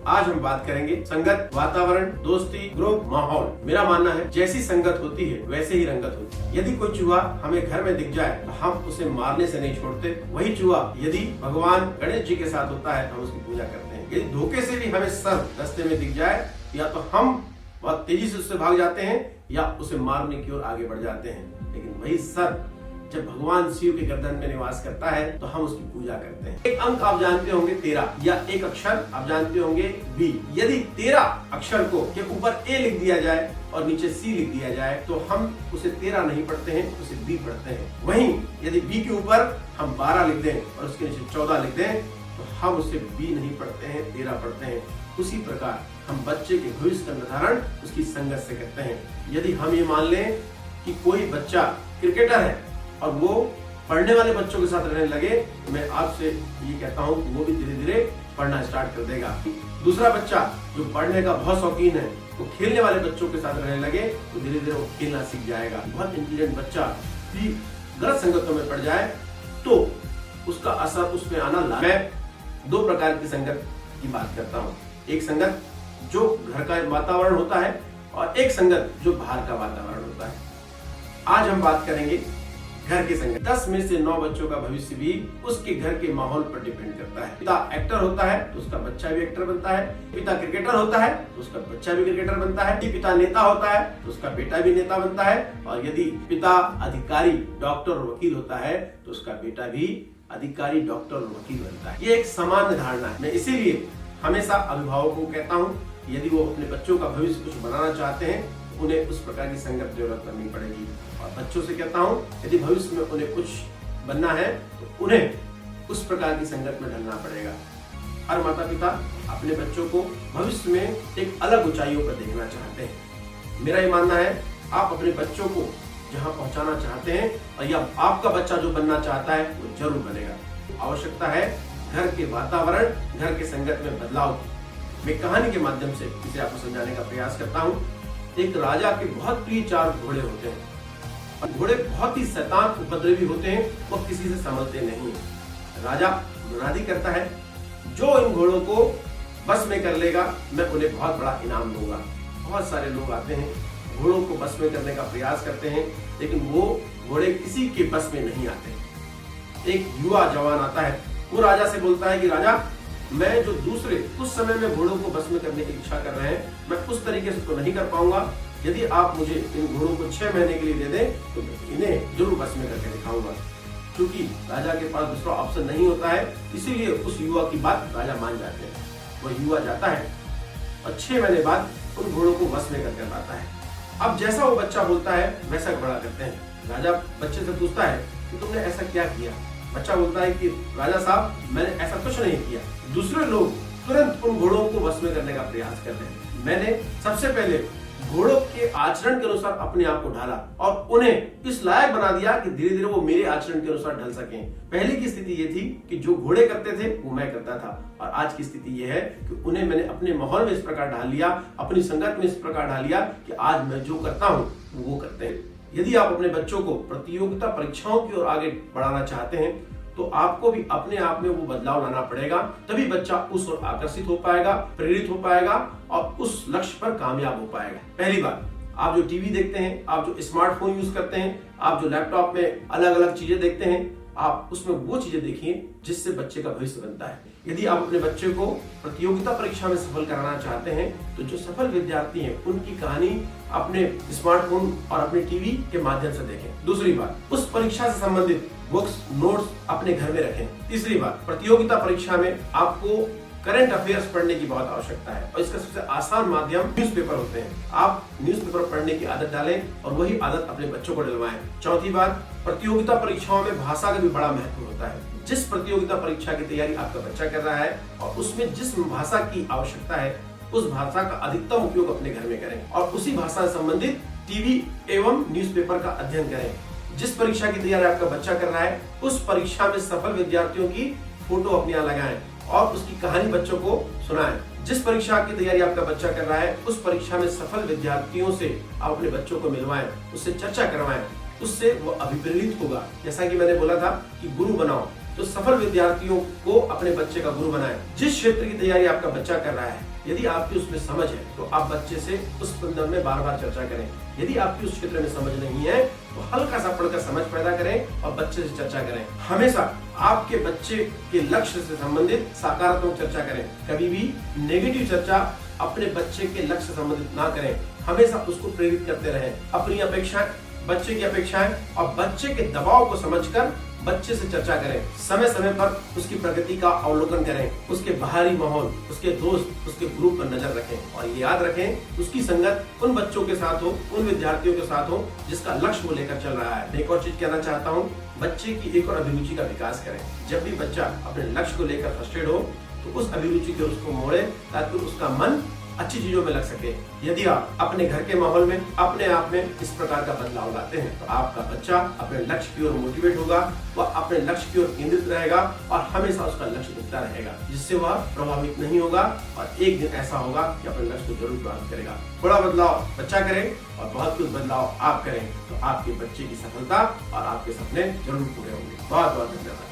आज हम बात करेंगे संगत, वातावरण, दोस्ती, ग्रुप, माहौल। मेरा मानना है जैसी संगत होती है वैसे ही रंगत होती है। यदि कोई चूहा हमें घर में दिख जाए तो हम उसे मारने से नहीं छोड़ते। वही चूहा यदि भगवान गणेश जी के साथ होता है तो हम उसकी पूजा करते हैं। यदि धोखे से भी हमें सर्प रास्ते में दिख जाए या तो हम बहुत तेजी से उससे भाग जाते हैं या उसे मारने की ओर आगे बढ़ जाते हैं। लेकिन वही सर्प जब भगवान शिव के गर्दन में निवास करता है तो हम उसकी पूजा करते हैं। एक अंक आप जानते होंगे 13 या एक अक्षर आप जानते होंगे बी। यदि 13 अक्षर को के ऊपर ए लिख दिया जाए और नीचे सी लिख दिया जाए तो हम उसे 13 नहीं पढ़ते हैं, उसे बी पढ़ते हैं। वहीं यदि बी के ऊपर हम 12 लिख दें और उसके नीचे 14 लिख दें तो हम उसे बी नहीं पढ़ते हैं, 13 पढ़ते हैं। उसी प्रकार हम बच्चे के भविष्य का निर्धारण उसकी संगत से करते हैं। यदि हम ये मान लें कि कोई बच्चा क्रिकेटर है और वो पढ़ने वाले बच्चों के साथ रहने लगे तो मैं आपसे ये कहता हूँ कि वो भी धीरे धीरे पढ़ना स्टार्ट कर देगा। दूसरा बच्चा जो पढ़ने का बहुत शौकीन है वो खेलने वाले बच्चों के साथ रहने लगे तो धीरे धीरे वो खेलना सीख जाएगा। बहुत इंटेलिजेंट बच्चा भी गलत संगतों में पड़ जाए तो उसका असर उसमें आना लाभ। मैं 2 प्रकार की संगत की बात करता हूँ। एक संगत जो घर का वातावरण होता है और एक संगत जो बाहर का वातावरण होता है। आज हम बात करेंगे घर की संगत। 10 में से 9 बच्चों का भविष्य भी उसके घर के माहौल पर डिपेंड करता है। पिता एक्टर होता है तो उसका बच्चा भी एक्टर बनता है। पिता क्रिकेटर होता है तो उसका बच्चा भी क्रिकेटर बनता है। यदि पिता नेता होता है तो उसका बेटा भी नेता बनता है। और यदि पिता अधिकारी, डॉक्टर और वकील होता है तो उसका बेटा भी अधिकारी, डॉक्टर और वकील बनता है। ये एक सामान्य धारणा है। मैं इसीलिए हमेशा अभिभावकों को कहता हूँ यदि वो अपने बच्चों का भविष्य कुछ बनाना चाहते हैं उन्हें उस प्रकार की संगत डेवलप करनी पड़ेगी। और बच्चों से कहता हूँ यदि भविष्य में उन्हें कुछ बनना है तो उन्हें उस प्रकार की संगत में ढलना पड़ेगा। हर माता पिता अपने बच्चों को भविष्य में एक अलग ऊंचाइयों पर देखना चाहते हैं। मेरा ये मानना है आप अपने बच्चों को जहाँ पहुँचाना चाहते हैं और या आपका बच्चा जो बनना चाहता है वो जरूर बनेगा। आवश्यकता है घर के वातावरण, घर के संगत में बदलाव की। मैं कहानी के माध्यम से इसे आपको समझाने का प्रयास करता हूँ। एक राजा के बहुत प्रिय 4 घोड़े होते हैं और घोड़े बहुत ही शैतान, उपद्रवी होते हैं, वो किसी से संभलते नहीं है। राजा मुनादी करता है जो इन घोड़ों को बस में कर लेगा मैं उन्हें बहुत बड़ा इनाम दूंगा। बहुत सारे लोग आते हैं, घोड़ों को बस में करने का प्रयास करते हैं, लेकिन वो घोड़े किसी के बस में नहीं आते। एक युवा जवान आता है, वो राजा से बोलता है कि राजा मैं जो दूसरे उस समय में घोड़ों को बस में करने की इच्छा कर रहे हैं मैं उस तरीके से तो नहीं कर पाऊंगा। यदि आप मुझे इन घोड़ों को 6 महीने के लिए दे दें तो इन्हें जरूर बस में करके दिखाऊंगा। क्योंकि राजा के पास दूसरा ऑप्शन नहीं होता है इसीलिए उस युवा की बात राजा मान जाते हैं। वह युवा जाता है और 6 महीने बाद उन घोड़ों को बस में करके लाता है। अब जैसा वो बच्चा बोलता है वैसा घोड़ा करते हैं। राजा बच्चे से पूछता है कि तुमने ऐसा क्या किया। बच्चा बोलता है कि राजा साहब मैंने ऐसा कुछ नहीं किया, दूसरे लोग तुरंत उन घोड़ों को बस में करने का प्रयास कर रहे हैं। मैंने सबसे पहले घोड़ों के आचरण के अनुसार अपने आप को ढाला और उन्हें इस लायक बना दिया कि धीरे धीरे वो मेरे आचरण के अनुसार ढल सकें। पहले की स्थिति ये थी कि जो घोड़े करते थे वो मैं करता था और आज की स्थिति ये है कि उन्हें मैंने अपने माहौल में इस प्रकार ढाल लिया, अपनी संगत में इस प्रकार ढाल लिया कि आज मैं जो करता हूँ वो करते हैं। यदि आप अपने बच्चों को प्रतियोगिता परीक्षाओं की ओर आगे बढ़ाना चाहते हैं तो आपको भी अपने आप में वो बदलाव लाना पड़ेगा, तभी बच्चा उस ओर आकर्षित हो पाएगा, प्रेरित हो पाएगा और उस लक्ष्य पर कामयाब हो पाएगा। पहली बात, आप जो टीवी देखते हैं, आप जो स्मार्टफोन यूज करते हैं, आप जो लैपटॉप में अलग अलग चीजें देखते हैं, आप उसमें वो चीजें देखिए जिससे बच्चे का भविष्य बनता है। यदि आप अपने बच्चे को प्रतियोगिता परीक्षा में सफल कराना चाहते हैं तो जो सफल विद्यार्थी हैं उनकी कहानी अपने स्मार्टफोन और अपने टीवी के माध्यम से देखें। दूसरी बात, उस परीक्षा से संबंधित बुक्स, नोट्स अपने घर में रखें। तीसरी बात, प्रतियोगिता परीक्षा में आपको करंट अफेयर्स पढ़ने की बहुत आवश्यकता है और इसका सबसे आसान माध्यम न्यूज़पेपर होते हैं। आप न्यूज़पेपर पढ़ने की आदत डालें और वही आदत अपने बच्चों को डलवाएं। चौथी बात, प्रतियोगिता परीक्षाओं में भाषा का भी बड़ा महत्व होता है। जिस प्रतियोगिता परीक्षा की तैयारी आपका बच्चा कर रहा है और उसमें जिस भाषा की आवश्यकता है उस भाषा का अधिकतम उपयोग अपने घर में करें और उसी भाषा से संबंधित टीवी एवं न्यूज़पेपर का अध्ययन करें। जिस परीक्षा की तैयारी आपका बच्चा कर रहा है उस परीक्षा में सफल विद्यार्थियों की फोटो अपने यहाँ लगाएं और उसकी कहानी बच्चों को सुनाएं। जिस परीक्षा की तैयारी आपका बच्चा कर रहा है उस परीक्षा में सफल विद्यार्थियों से आप अपने बच्चों को मिलवाएं, उससे चर्चा करवाएं, उससे वो अभिप्रेरित होगा। जैसा कि मैंने बोला था कि गुरु बनाओ, तो सफल विद्यार्थियों को अपने बच्चे का गुरु बनाएं। जिस क्षेत्र की तैयारी आपका बच्चा कर रहा है, यदि आपकी उसमें समझ है तो आप बच्चे से उस संदर्भ में बार बार चर्चा करें। यदि आपकी उस क्षेत्र में समझ नहीं है तो हल्का सा पढ़कर समझ पैदा करें और बच्चे से चर्चा करें। हमेशा आपके बच्चे के लक्ष्य से संबंधित सकारात्मक चर्चा करें। कभी भी नेगेटिव चर्चा अपने बच्चे के लक्ष्य से संबंधित ना करें। हमेशा उसको प्रेरित करते रहें। अपनी अपेक्षाएं, बच्चे की अपेक्षाएं और बच्चे के दबाव को समझकर बच्चे से चर्चा करें। समय समय पर उसकी प्रगति का अवलोकन करें। उसके बाहरी माहौल, उसके दोस्त, उसके ग्रुप पर नजर रखें और ये याद रखें उसकी संगत उन बच्चों के साथ हो, उन विद्यार्थियों के साथ हो जिसका लक्ष्य वो लेकर चल रहा है। मैं एक और चीज कहना चाहता हूँ, बच्चे की एक और अभिरुचि का विकास करें। जब भी बच्चा अपने लक्ष्य को लेकर फ्रस्ट्रेट हो तो उस अभिरुचि की ओर उसको मोड़े ताकि उसका मन अच्छी चीजों में लग सके। यदि आप अपने घर के माहौल में अपने आप में इस प्रकार का बदलाव लाते हैं तो आपका बच्चा अपने लक्ष्य की ओर मोटिवेट होगा, वह अपने लक्ष्य की ओर केंद्रित रहेगा और हमेशा उसका लक्ष्य दिखता रहेगा, जिससे वह प्रभावित नहीं होगा और एक दिन ऐसा होगा कि अपने लक्ष्य को जरूर प्राप्त करेगा। थोड़ा बदलाव बच्चा करे और बहुत कुछ बदलाव आप करें तो आपके बच्चे की सफलता और आपके सपने जरूर पूरे होंगे। बहुत बहुत धन्यवाद।